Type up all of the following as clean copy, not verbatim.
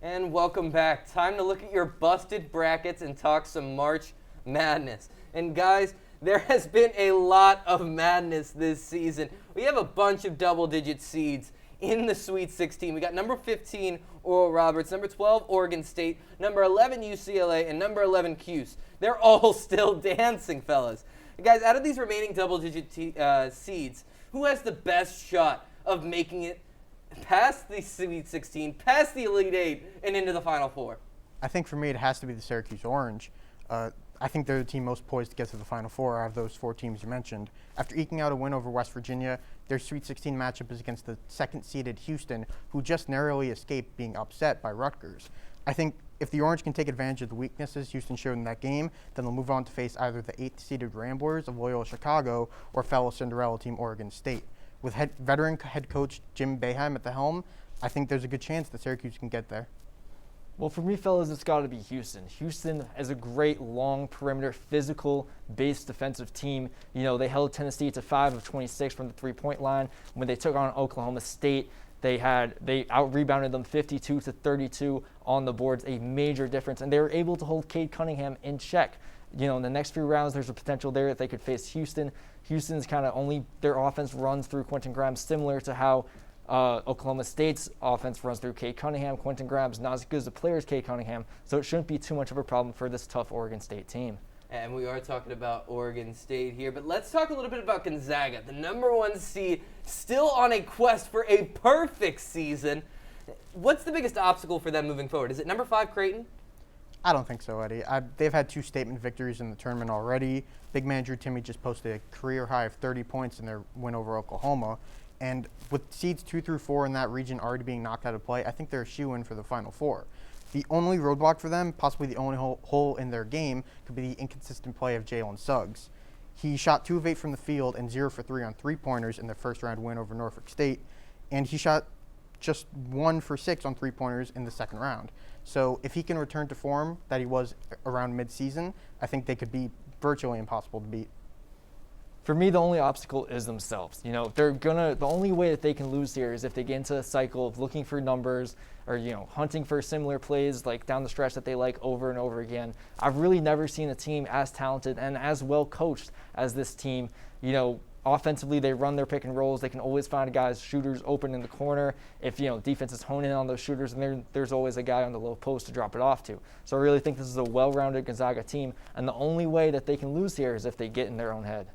And welcome back. Time to look at your busted brackets and talk some March Madness. And guys, there has been a lot of madness this season. We have a bunch of double-digit seeds in the Sweet 16. We got number 15, Oral Roberts, number 12, Oregon State, number 11, UCLA, and number 11, Cuse. They're all still dancing, fellas. Guys, out of these remaining double-digit seeds, who has the best shot of making it past the Sweet 16, past the Elite Eight, and into the Final Four? I think for me it has to be the Syracuse Orange. I think they're the team most poised to get to the Final Four out of those four teams you mentioned. After eking out a win over West Virginia, their Sweet 16 matchup is against the second-seeded Houston, who just narrowly escaped being upset by Rutgers. I think if the Orange can take advantage of the weaknesses Houston showed in that game, then they'll move on to face either the 8th-seeded Ramblers of Loyola Chicago or fellow Cinderella team Oregon State. With veteran head coach Jim Boeheim at the helm, I think there's a good chance that Syracuse can get there. Well, for me, fellas, it's got to be Houston. Houston is a great long perimeter, physical-based defensive team. You know, they held Tennessee to 5 of 26 from the three-point line. When they took on Oklahoma State, they out-rebounded them 52-32 on the boards, a major difference. And they were able to hold Cade Cunningham in check. You know, in the next few rounds, there's a potential there that they could face Houston. Houston's kind of only, their offense runs through Quentin Grimes, similar to how Oklahoma State's offense runs through Cade Cunningham. Quentin Grimes not as good as a player as Cade Cunningham, so it shouldn't be too much of a problem for this tough Oregon State team. And we are talking about Oregon State here, but let's talk a little bit about Gonzaga, the number 1 seed, still on a quest for a perfect season. What's the biggest obstacle for them moving forward? Is it number 5, Creighton? I don't think so, Eddie. They've had 2 statement victories in the tournament already. Big man Drew Timme just posted a career high of 30 points in their win over Oklahoma. And with seeds 2 through 4 in that region already being knocked out of play, I think they're a shoo-in for the Final Four. The only roadblock for them, possibly the only hole in their game, could be the inconsistent play of Jalen Suggs. He shot 2 of 8 from the field and 0 for 3 on three-pointers in their first-round win over Norfolk State, and he shot just 1 for 6 on three-pointers in the second round. So if he can return to form that he was around mid-season, I think they could be virtually impossible to beat. For me, the only obstacle is themselves. You know, the only way that they can lose here is if they get into a cycle of looking for numbers or, you know, hunting for similar plays like down the stretch that they like over and over again. I've really never seen a team as talented and as well coached as this team. You know, offensively, they run their pick and rolls. They can always find guys, shooters open in the corner. If, you know, defenses hone in on those shooters, and there's always a guy on the low post to drop it off to. So I really think this is a well-rounded Gonzaga team, and the only way that they can lose here is if they get in their own head.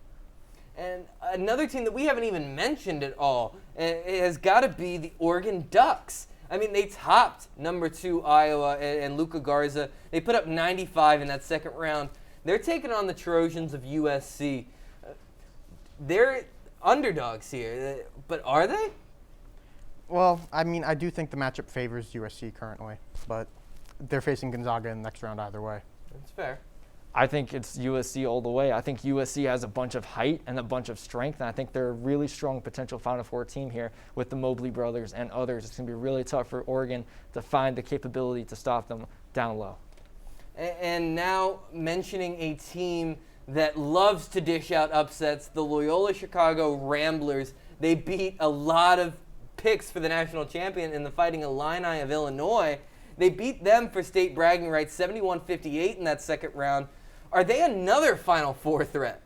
And another team that we haven't even mentioned at all, it has got to be the Oregon Ducks. I mean, they topped number 2 Iowa and Luka Garza. They put up 95 in that second round. They're taking on the Trojans of USC. They're underdogs here, but are they? Well, I mean, I do think the matchup favors USC currently, but they're facing Gonzaga in the next round either way. That's fair. I think it's USC all the way. I think USC has a bunch of height and a bunch of strength, and I think they're a really strong potential Final Four team here with the Mobley brothers and others. It's going to be really tough for Oregon to find the capability to stop them down low. And now mentioning a team that loves to dish out upsets, the Loyola Chicago Ramblers. They beat a lot of picks for the national champion in the Fighting Illini of Illinois. They beat them for state bragging rights, 71-58 in that second round. Are they another Final Four threat?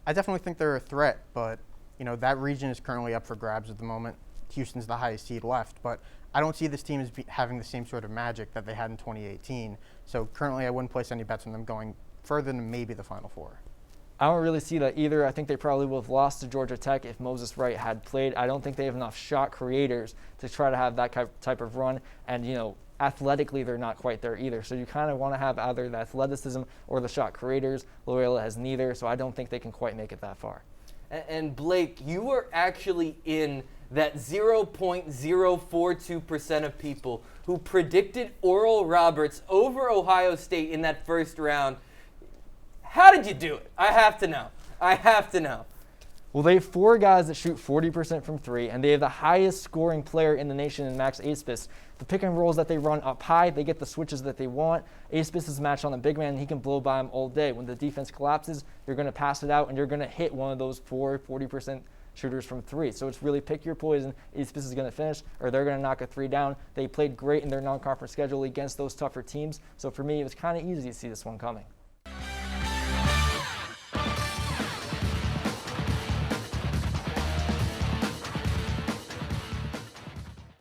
I definitely think they're a threat, but you know that region is currently up for grabs at the moment. Houston's the highest seed left, but I don't see this team as having the same sort of magic that they had in 2018. So currently I wouldn't place any bets on them going further than maybe the Final Four. I don't really see that either. I think they probably would have lost to Georgia Tech if Moses Wright had played. I don't think they have enough shot creators to try to have that type of run. And, you know, athletically, they're not quite there either. So you kind of want to have either the athleticism or the shot creators. Loyola has neither, so I don't think they can quite make it that far. And Blake, you were actually in that 0.042% of people who predicted Oral Roberts over Ohio State in that first round. How did you do it? I have to know. Well, they have 4 guys that shoot 40% from 3, and they have the highest scoring player in the nation in Max Airspeed. The pick and rolls that they run up high, they get the switches that they want. Airspeed is matched on the big man, and he can blow by him all day. When the defense collapses, you're going to pass it out, and you're going to hit one of those 40% shooters from three. So it's really pick your poison. East Fitz is going to finish, or they're going to knock a three down. They played great in their non-conference schedule against those tougher teams. So for me, it was kind of easy to see this one coming.